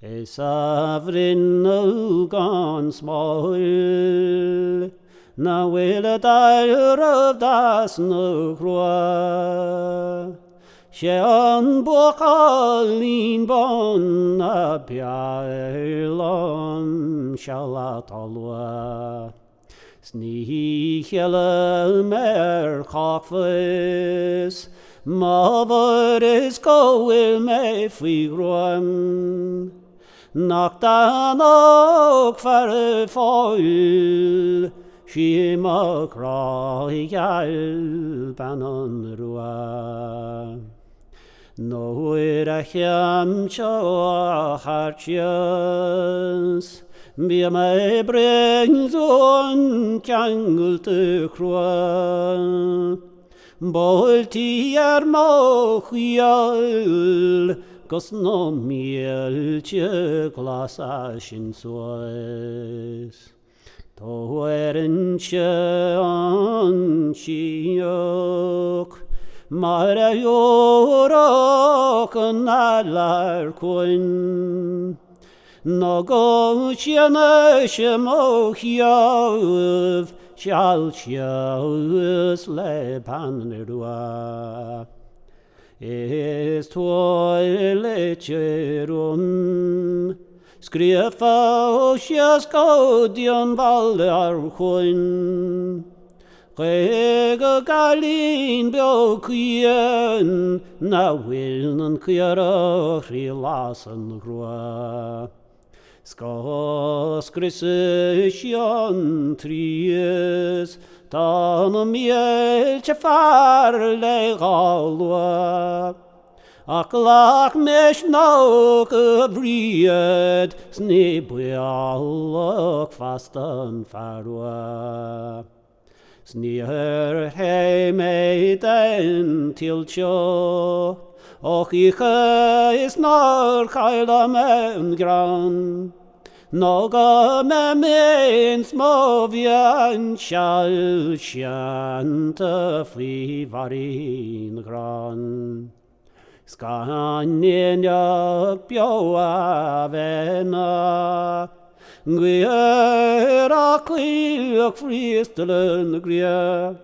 Savrin gan small na will dair of das no croix Sean bokalin bon na pialon shalatolwa Snichele mer chafes Maver is go will me figron Nach dan ook ver foil Shima kraigal banon rua Noir a cham cho hartjes Be my brings on kangel te croix Bolti mochial Gos no mieltje glas ashin sois Toerentje anchiok Mare jorok nalar kun Nogo chene mochiav Shalchiaus le panrua Est toileterum Skrifa osias gaudion baldarchun Rega galin beokien Na wilnen kjara rilasen grua Skos grisisjon tries Dan mieltje farle galwa Aklak mesh nok vried Snibjalok fastan farwa Snier heime den tiltjo Och ich is nor kaila men gran Noga me min smovian shall shanta fli varin gran Skanien jak bjoa vena Gwyr clilwch fristelen gria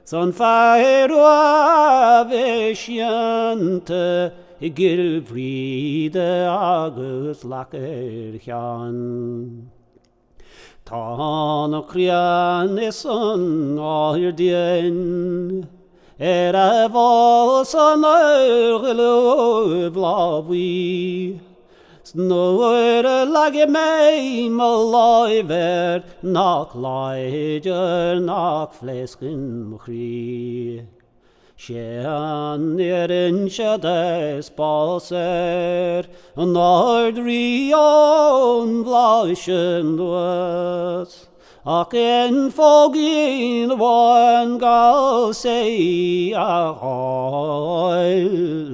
Son fairwa vesiante Gilfride agus laker chan Tan och krian son aldien Vasan örgelöv lavi Snöre lage mig malaiver Nak leider, nak fläsken kri Sjean des balser Nordrion vlaschen duas Ak en fogin van gal sei A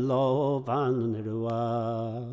lovan rua